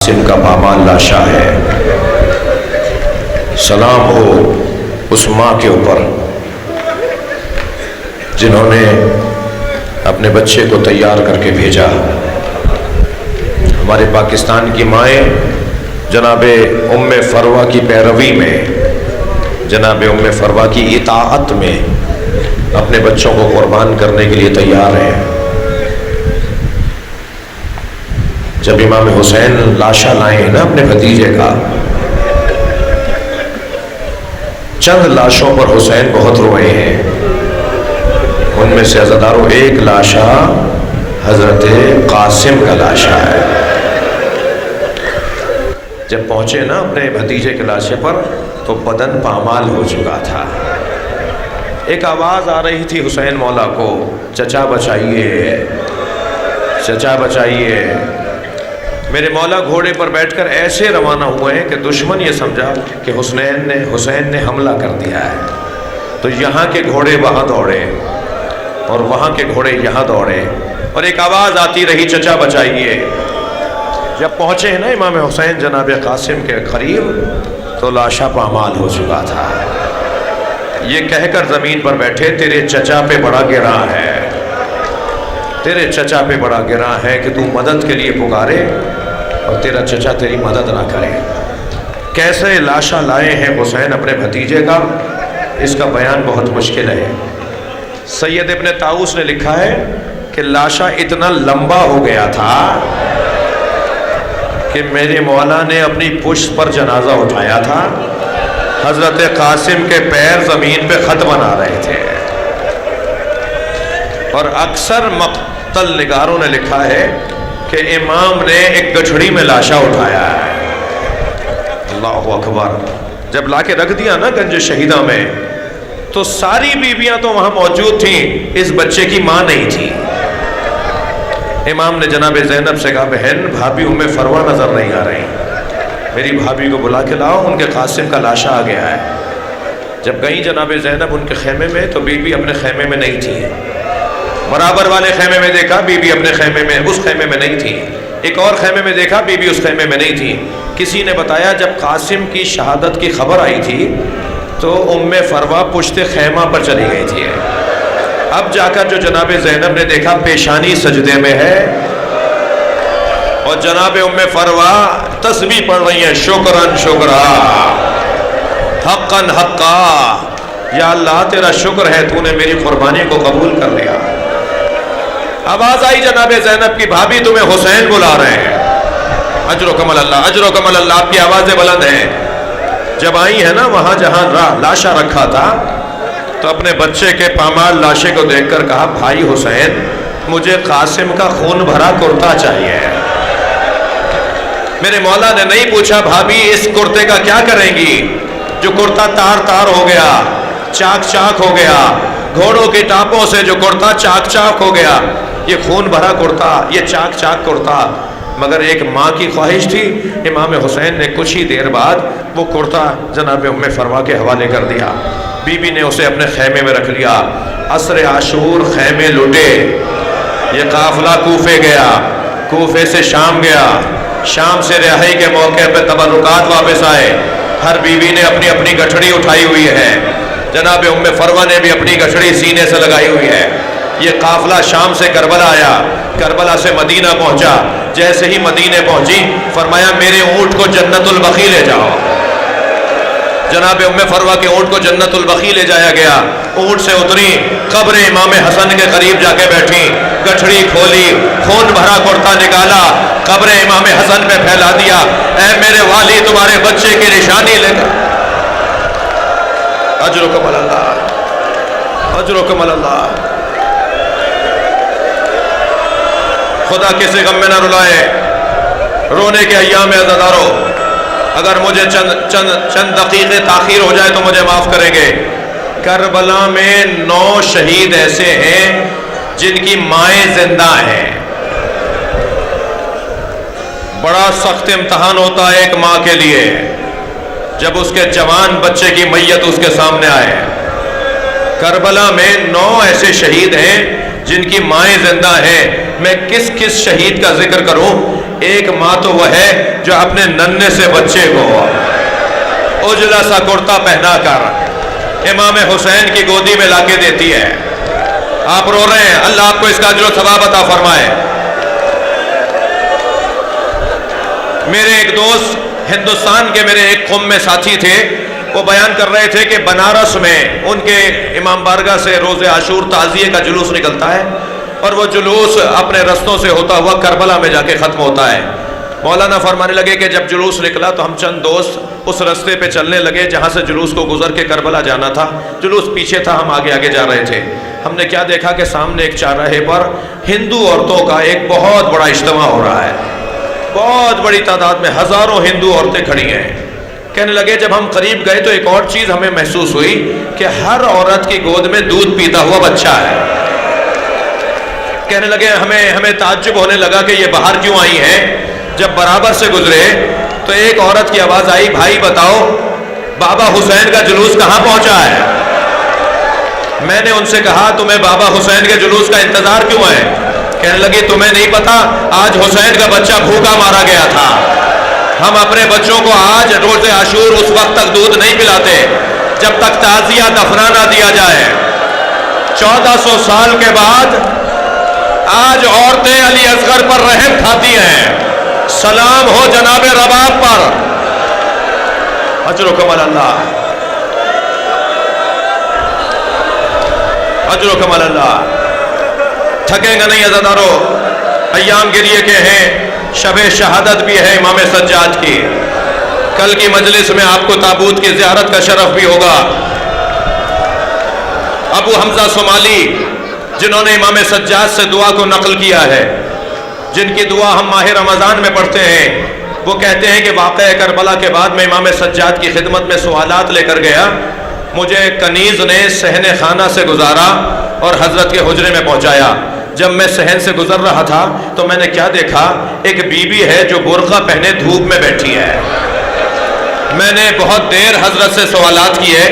قاسم کا پامال لاشا ہے۔ سلام ہو اس ماں کے اوپر جنہوں نے اپنے بچے کو تیار کر کے بھیجا۔ ہمارے پاکستان کی مائیں جناب ام فروہ کی پیروی میں، جناب ام فروہ کی اطاعت میں اپنے بچوں کو قربان کرنے کے لیے تیار ہیں۔ جب امام حسین لاشا لائے ہیں نا اپنے بھتیجے کا، چند لاشوں پر حسین بہت روئے ہیں۔ ان میں سے عزادارو ایک لاشا حضرت قاسم کا لاشا ہے۔ جب پہنچے نا اپنے بھتیجے کے لاشے پر تو بدن پامال ہو چکا تھا۔ ایک آواز آ رہی تھی حسین مولا کو، چچا بچائیے، چچا بچائیے۔ میرے مولا گھوڑے پر بیٹھ کر ایسے روانہ ہوئے ہیں کہ دشمن یہ سمجھا کہ حسین نے حملہ کر دیا ہے، تو یہاں کے گھوڑے وہاں دوڑے اور وہاں کے گھوڑے یہاں دوڑے، اور ایک آواز آتی رہی چچا بچائیے۔ جب پہنچے ہیں نا امام حسین جناب قاسم کے قریب تو لاشا پامال ہو چکا تھا۔ یہ کہہ کر زمین پر بیٹھے، تیرے چچا پہ بڑا گراں ہے، تیرے چچا پہ بڑا گراں ہے کہ تو مدد کے لیے پکارے اور تیرا چچا تیری مدد نہ کرے۔ کیسے لاشا لائے ہیں حسین اپنے بھتیجے کا، اس کا بیان بہت مشکل ہے۔ سید ابن طاؤس نے لکھا ہے کہ لاشا اتنا لمبا ہو گیا تھا کہ میرے مولا نے اپنی پشت پر جنازہ اٹھایا تھا، حضرت قاسم کے پیر زمین پہ خط بنا رہے تھے، اور اکثر مقتل نگاروں نے لکھا ہے کہ امام نے ایک گٹھڑی میں لاشا اٹھایا ہے۔ اللہ اکبر۔ جب لا کے رکھ دیا نا گنج شہیدہ میں تو ساری بیویاں تو وہاں موجود تھیں، اس بچے کی ماں نہیں تھی۔ امام نے جناب زینب سے کہا، بہن بھابھی ام فروہ نظر نہیں آ رہی، میری بھابھی کو بلا کے لاؤ، ان کے قاسم کا لاشا آ گیا ہے۔ جب گئی جناب زینب ان کے خیمے میں تو بی بی اپنے خیمے میں نہیں تھی۔ برابر والے خیمے میں دیکھا، بی بی اپنے خیمے میں، اس خیمے میں نہیں تھی۔ ایک اور خیمے میں دیکھا، بی بی اس خیمے میں نہیں تھی۔ کسی نے بتایا جب قاسم کی شہادت کی خبر آئی تھی تو ام فروہ پشت خیمہ پر چلی گئی تھی۔ اب جا کر جو جناب زینب نے دیکھا پیشانی سجدے میں ہے اور جناب ام فروہ تسبیح پڑھ رہی ہیں، شکرن شکرا حقن حقا، یا اللہ تیرا شکر ہے تو نے میری قربانی کو قبول کر لیا۔ آواز آئی جناب زینب کی، بھابھی تمہیں حسین بلا رہے ہیں۔ اجرکم اللہ، اجرکم اللہ، آپ کی آوازیں بلند ہیں۔ جب آئی ہے نا وہاں جہاں لاشا رکھا تھا تو اپنے بچے کے پامال لاشے کو دیکھ کر کہا، بھائی حسین مجھے قاسم کا خون بھرا کرتا چاہیے۔ میرے مولا نے نہیں پوچھا بھابھی اس کرتے کا کیا کریں گی، جو کرتا تار تار ہو گیا، چاک چاک ہو گیا، گھوڑوں کی ٹاپوں سے جو کرتا چاک چاک ہو گیا، یہ خون بھرا کرتا، یہ چاک چاک کرتا۔ مگر ایک ماں کی خواہش تھی، امام حسین نے کچھ ہی دیر بعد وہ کرتا جناب ام فروہ کے حوالے کر دیا۔ بی بی نے اسے اپنے خیمے میں رکھ لیا۔ عصر عاشور خیمے لٹے، یہ قافلہ کوفے گیا، کوفے سے شام گیا، شام سے رہائی کے موقع پہ تبرکات واپس آئے۔ ہر بیوی نے اپنی اپنی گٹھڑی اٹھائی ہوئی ہے، جناب ام فروہ نے بھی اپنی گٹھڑی سینے سے لگائی ہوئی ہے۔ یہ قافلہ شام سے کربلا آیا، کربلا سے مدینہ پہنچا۔ جیسے ہی مدینہ پہنچی فرمایا میرے اونٹ کو جنت البقیع لے جاؤ۔ جناب ام فروہ کے اونٹ کو جنت البقیع لے جایا گیا۔ اونٹ سے اتری، قبر امام حسن کے قریب جا کے بیٹھی، گٹھڑی کھولی، خون بھرا کرتا نکالا، قبر امام حسن پہ پھیلا دیا۔ اے میرے والی تمہارے بچے کی نشانی لے کر، اجرکم اللہ، اجرکم اللہ۔ خدا کسی غم میں نہ رلائے، رونے کے ایام عزادارو، اگر مجھے چند دقیقے تاخیر ہو جائے تو مجھے معاف کریں گے۔ کربلا میں 9 شہید ایسے ہیں جن کی مائیں زندہ ہیں۔ بڑا سخت امتحان ہوتا ہے ایک ماں کے لیے جب اس کے جوان بچے کی میت اس کے سامنے آئے۔ کربلا میں 9 ایسے شہید ہیں جن کی مائیں زندہ ہیں۔ میں کس کس شہید کا ذکر کروں؟ ایک ماں تو وہ ہے جو اپنے ننھے سے بچے کو اجلا سا کرتا پہنا کر امام حسین کی گودی میں لا کے دیتی ہے. آپ رو رہے ہیں، اللہ آپ کو اس کا اجر و ثواب عطا فرمائے. میرے ایک دوست ہندوستان کے میرے ایک قوم میں ساتھی تھے، وہ بیان کر رہے تھے کہ بنارس میں ان کے امام بارگاہ سے روز عاشور تعزیے کا جلوس نکلتا ہے اور وہ جلوس اپنے رستوں سے ہوتا ہوا کربلا میں جا کے ختم ہوتا ہے. مولانا فرمانے لگے کہ جب جلوس نکلا تو ہم چند دوست اس رستے پہ چلنے لگے جہاں سے جلوس کو گزر کے کربلا جانا تھا. جلوس پیچھے تھا، ہم آگے آگے جا رہے تھے. ہم نے کیا دیکھا کہ سامنے ایک چوراہے پر ہندو عورتوں کا ایک بہت بڑا اجتماع ہو رہا ہے. بہت بڑی تعداد میں ہزاروں ہندو عورتیں کھڑی ہیں. کہنے لگے جب ہم قریب گئے تو ایک اور چیز ہمیں محسوس ہوئی کہ ہر عورت کی گود میں دودھ پیتا ہوا بچہ ہے. کہنے لگے ہمیں تعجب ہونے لگا کہ یہ باہر کیوں آئی ہیں. جب برابر سے گزرے تو ایک عورت کی آواز آئی، بھائی بتاؤ بابا حسین کا جلوس کہاں پہنچا ہے؟ میں نے ان سے کہا تمہیں بابا حسین کے جلوس کا انتظار کیوں ہے؟ کہنے لگی تمہیں نہیں پتا آج حسین کا بچہ بھوکا مارا گیا تھا. ہم اپنے بچوں کو آج روز عاشور اس وقت تک دودھ نہیں پلاتے جب تک تعزیہ دفنا نہ دیا جائے. 1400 سال کے بعد آج عورتیں علی اصغر پر رحم کھاتی ہیں. سلام ہو جناب رباب پر. اجرکم اللہ، اجرکم اللہ. تھکیں گے نہیں عزادارو، ایام گریے کے ہیں، شب شہادت بھی ہے امام سجاد کی. کل کی مجلس میں آپ کو تابوت کی زیارت کا شرف بھی ہوگا. ابو حمزہ صومالی جنہوں نے امام سجاد سے دعا کو نقل کیا ہے، جن کی دعا ہم ماہ رمضان میں پڑھتے ہیں، وہ کہتے ہیں کہ واقعہ کربلا کے بعد میں امام سجاد کی خدمت میں سوالات لے کر گیا. مجھے کنیز نے صحن خانہ سے گزارا اور حضرت کے حجرے میں پہنچایا. جب میں صحن سے گزر رہا تھا تو میں نے کیا دیکھا، ایک بی بی ہے جو برقع پہنے دھوپ میں بیٹھی ہے. میں نے بہت دیر حضرت سے سوالات کیے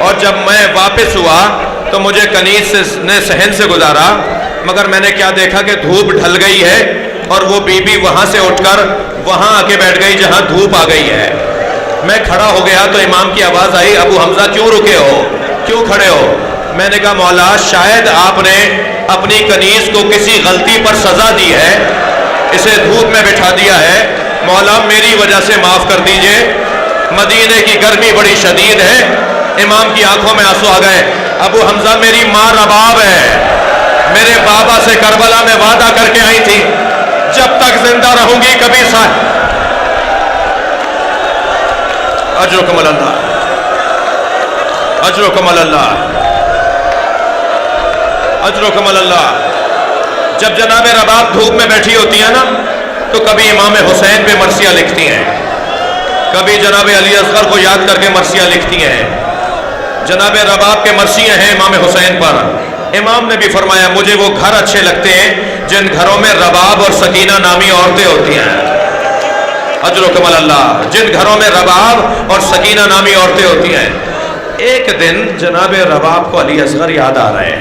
اور جب میں واپس ہوا تو مجھے کنیز نے صحن سے گزارا، مگر میں نے کیا دیکھا کہ دھوپ ڈھل گئی ہے اور وہ بی بی وہاں سے اٹھ کر وہاں آ کے بیٹھ گئی جہاں دھوپ آ گئی ہے. میں کھڑا ہو گیا تو امام کی آواز آئی، ابو حمزہ کیوں رکے ہو، کیوں کھڑے ہو؟ میں نے کہا مولا شاید آپ نے اپنی کنیز کو کسی غلطی پر سزا دی ہے، اسے دھوپ میں بٹھا دیا ہے، مولا میری وجہ سے معاف کر دیجئے. مدینے کی گرمی بڑی شدید ہے. امام کی آنکھوں میں آنسو آ گئے. ابو حمزہ میری ماں رباب ہے، میرے بابا سے کربلا میں وعدہ کر کے آئی تھی جب تک زندہ رہوں گی کبھی اجرکم اللہ، اجرکم اللہ، اجرکم اللہ. جب جناب رباب دھوپ میں بیٹھی ہوتی ہیں نا تو کبھی امام حسین پہ مرثیہ لکھتی ہیں، کبھی جناب علی اصغر کو یاد کر کے مرثیہ لکھتی ہیں. جناب رباب کے مرثیے ہیں امام حسین پر. امام نے بھی فرمایا مجھے وہ گھر اچھے لگتے ہیں جن گھروں میں رباب اور سکینہ نامی عورتیں ہوتی ہیں. اجرکم اللہ. جن گھروں میں رباب اور سکینہ نامی عورتیں ہوتی ہیں. ایک دن جناب رباب کو علی اصغر یاد آ رہے ہیں،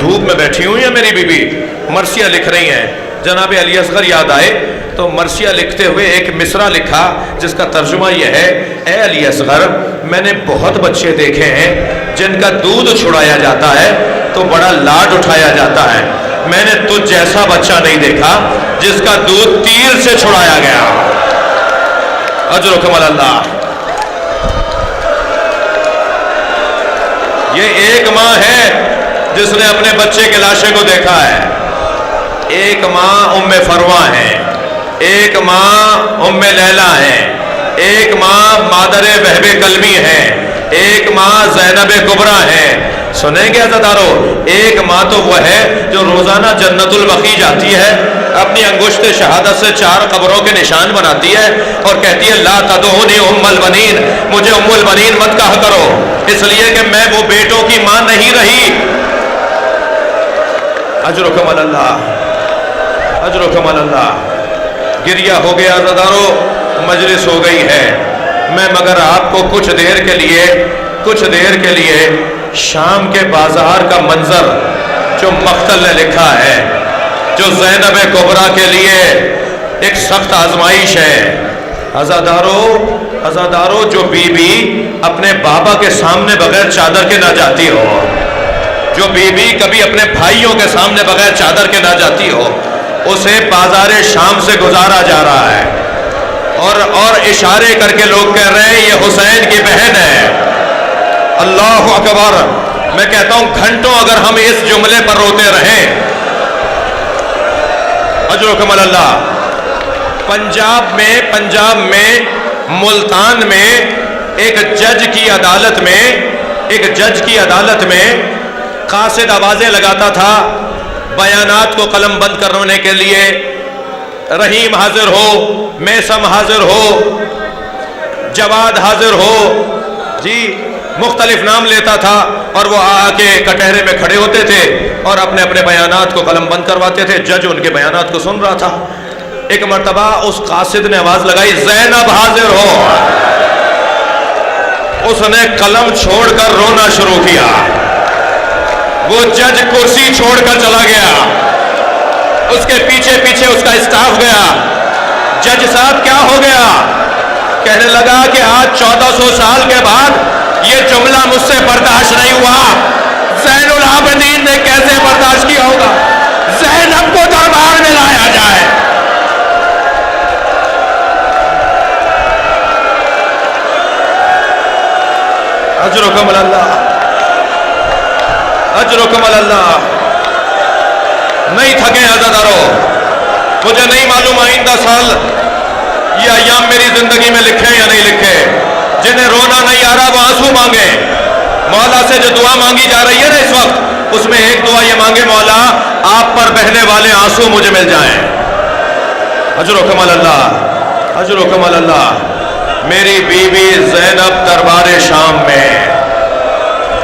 دھوپ میں بیٹھی ہوئی ہیں میری بیوی، مرثیہ لکھ رہی ہیں. جناب علی اصغر یاد آئے تو مرثیہ لکھتے ہوئے ایک مصرع لکھا جس کا ترجمہ یہ ہے، اے علی اصغر میں نے بہت بچے دیکھے ہیں جن کا دودھ چھڑایا جاتا ہے تو بڑا لاڈ اٹھایا جاتا ہے، میں نے تجھ جیسا بچہ نہیں دیکھا جس کا دودھ تیر سے چھڑایا گیا. اجرکم اللہ. یہ ایک ماں ہے جس نے اپنے بچے کے لاشے کو دیکھا ہے. ایک ماں ام فروا ہے، ایک ماں ام لیلا ہے، ایک ماں مادر وہب کلبی ہے، ایک ماں زینب کبریٰ ہے. سنیں گے عزادارو، ایک ماں تو وہ ہے جو روزانہ جنت البقیع جاتی ہے، اپنی انگشت شہادت سے 4 قبروں کے نشان بناتی ہے اور کہتی ہے لا تدعونی ام البنین، مجھے ام البنین مت کہا کرو، اس لیے کہ میں وہ بیٹوں کی ماں نہیں رہی. اجرکم اللہ، اجرکم اللہ. گریہ ہو گیا عزادارو، مجلس ہو گئی ہے. میں مگر آپ کو کچھ دیر کے لیے شام کے بازار کا منظر جو مقتل نے لکھا ہے، جو زینب کبریٰ کے لیے ایک سخت آزمائش ہے۔ عزادارو جو بیوی اپنے بابا کے سامنے بغیر چادر کے نہ جاتی ہو، جو بیوی کبھی اپنے بھائیوں کے سامنے بغیر چادر کے نہ جاتی ہو، اسے بازار شام سے گزارا جا رہا ہے، اور اشارے کر کے لوگ کہہ رہے ہیں یہ حسین کی بہن ہے۔ اللہ اکبر۔ میں کہتا ہوں گھنٹوں اگر ہم اس جملے پر روتے رہیں، اجرکم اللہ۔ پنجاب میں ملتان میں ایک جج کی عدالت میں قاصد آوازیں لگاتا تھا بیانات کو قلم بند کرنے کے لیے، رحیم حاضر ہو، میسم حاضر ہو، جواد حاضر ہو، جی مختلف نام لیتا تھا، اور وہ آ کے کٹہرے میں کھڑے ہوتے تھے اور اپنے اپنے بیانات کو قلم بند کرواتے تھے۔ جج ان کے بیانات کو سن رہا تھا۔ ایک مرتبہ اس قاصد نے آواز لگائی زینب حاضر ہو۔ اس نے قلم چھوڑ کر رونا شروع کیا۔ وہ جج کرسی چھوڑ کر چلا گیا، اس کے پیچھے پیچھے اس کا اسٹاف گیا۔ جج صاحب کیا ہو گیا؟ کہنے لگا کہ آج 1400 سال کے بعد یہ جملہ مجھ سے برداشت نہیں ہوا۔ زین العابدین نے کیسے برداشت کیا ہوگا؟ زینب کو دربار میں لایا جائے۔ اجرکم اللہ، اجرکم اللہ۔ نہیں تھکے عزادارو، مجھے نہیں معلوم آئندہ سال یہ ایام میری زندگی میں لکھے یا نہیں لکھے۔ جنہیں رونا نہیں آ رہا وہ آنسو مانگے۔ مولا سے جو دعا مانگی جا رہی ہے نا اس وقت، اس میں ایک دعا یہ مانگے، مولا آپ پر بہنے والے آنسو مجھے مل جائیں۔ اجرکم اللہ، اجرکم اللہ۔ میری بیوی زینب دربار شام میں،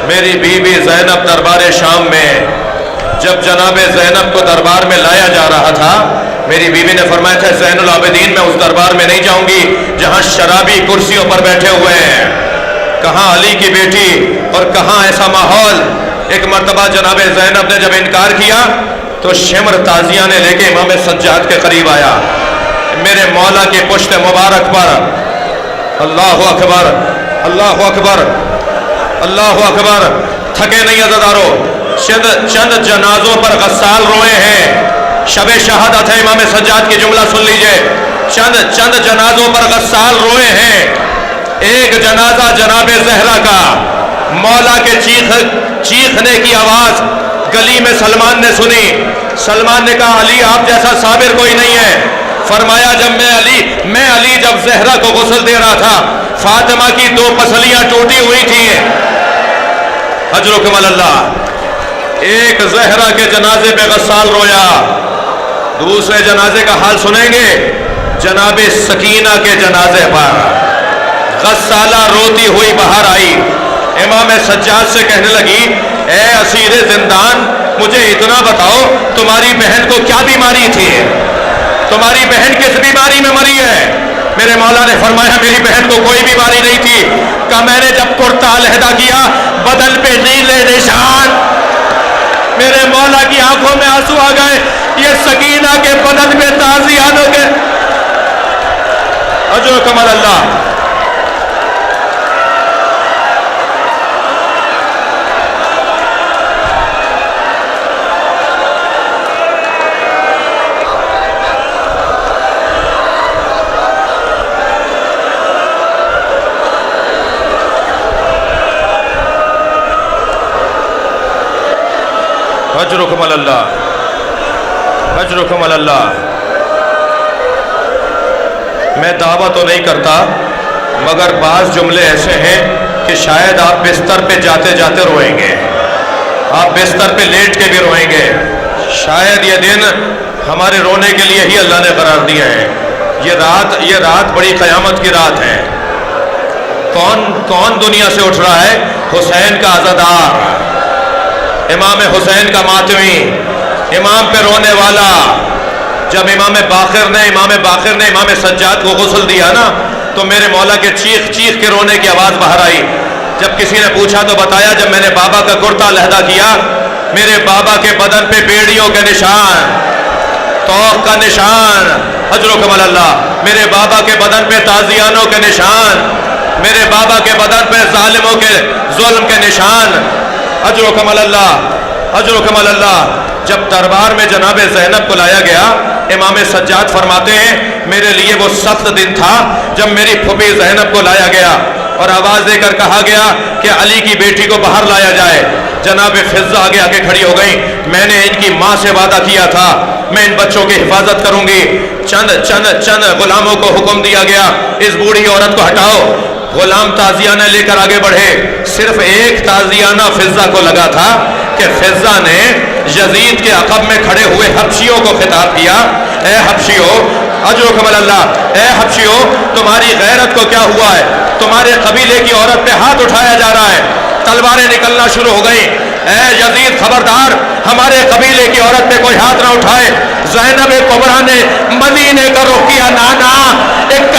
میری بیوی زینب دربار شام میں، جب جناب زینب کو دربار میں لایا جا رہا تھا، میری بیوی نے فرمایا تھا زین العابدین میں اس دربار میں نہیں جاؤں گی جہاں شرابی کرسیوں پر بیٹھے ہوئے ہیں، کہاں علی کی بیٹی اور کہاں ایسا ماحول۔ ایک مرتبہ جناب زینب نے جب انکار کیا تو شمر تازیہ نے لے کے امام سجاد کے قریب آیا، میرے مولا کی پشت مبارک پر، اللہ اکبر، اللہ اکبر، اللہ اکبر۔ تھکے نہیں عزادارو، چند جنازوں پر غسال روئے ہیں۔ شب شہادت ہے، امام سجاد کی جملہ سن لیجئے، چند جنازوں پر غسال روئے ہیں۔ ایک جنازہ جناب زہرا کا، مولا کے چیخنے کی آواز گلی میں سلمان نے سنی۔ سلمان نے کہا علی آپ جیسا صابر کوئی نہیں ہے۔ فرمایا جب میں علی جب زہرا کو غسل دے رہا تھا، فاطمہ کی 2 پسلیاں ٹوٹی ہوئی تھیں۔ اجرکم اللہ۔ ایک زہرا کے جنازے پہ غسال رویا، دوسرے جنازے کا حال سنیں گے، جناب سکینہ کے جنازے پر غسالہ روتی ہوئی باہر آئی، امام سجاد سے کہنے لگی اے اسیر زندان، مجھے اتنا بتاؤ تمہاری بہن کو کیا بیماری تھی؟ تمہاری بہن کس بیماری میں مری ہے؟ میرے مولا نے فرمایا میری بہن کو کوئی بیماری نہیں تھی۔ کہا میں نے جب کرتا علیحدہ کیا بدن پہ نیلے نشان، میرے مولا کی آنکھوں میں آنسو آ گئے، یہ سکینہ کے بدن پہ تازیانوں کے اجرکم اللہ۔ اجرکم اللہ، اجرکم اللہ۔ میں دعویٰ تو نہیں کرتا مگر بعض جملے ایسے ہیں کہ شاید آپ بستر پہ جاتے جاتے روئیں گے، آپ بستر پہ لیٹ کے بھی روئیں گے۔ شاید یہ دن ہمارے رونے کے لیے ہی اللہ نے قرار دیا ہے۔ یہ رات بڑی قیامت کی رات ہے۔ کون دنیا سے اٹھ رہا ہے؟ حسین کا عزادار، امام حسین کا ماتمی، امام پہ رونے والا۔ جب امام باقر نے امام سجاد کو غسل دیا نا تو میرے مولا کے چیخ کے رونے کی آواز باہر آئی۔ جب کسی نے پوچھا تو بتایا جب میں نے بابا کا کرتا علیحدہ کیا، میرے بابا کے بدن پہ بیڑیوں کے نشان، توق کا نشان، اجر و کمال اللہ. میرے بابا کے بدن پہ تازیانوں کے نشان، میرے بابا کے بدن پہ ظالموں کے ظلم کے نشان. اجر و کمال اللہ، اجر و کمال اللہ. جب دربار میں جناب زینب کو لایا گیا، امام سجاد فرماتے ہیں میرے لیے وہ سخت دن تھا جب میری پھوپھی زینب کو لایا گیا اور آواز دے کر کہا گیا کہ علی کی بیٹی کو باہر لایا جائے. جناب فضہ آگے آگے کھڑی ہو گئی. میں نے ان کی ماں سے وعدہ کیا تھا میں ان بچوں کی حفاظت کروں گی. چند غلاموں کو حکم دیا گیا اس بوڑھی عورت کو ہٹاؤ. غلام تازیانہ لے کر آگے بڑھے. صرف ایک تازیانہ فضہ کو لگا تھا کہ فضہ نے یزید کے عقب میں کھڑے ہوئے حبشیوں کو خطاب کیا، اے حبشیوں، اجر و کمال اللہ، اے حبشیوں تمہاری غیرت کو کیا ہوا ہے؟ تمہارے قبیلے کی عورت پہ ہاتھ اٹھایا جا رہا ہے. تلواریں نکلنا شروع ہو گئیں. اے یزید خبردار، ہمارے قبیلے کی عورت پہ کوئی ہاتھ نہ اٹھائے. زینب کبریٰ نے مدینے کا رخ کیا. نانا ایک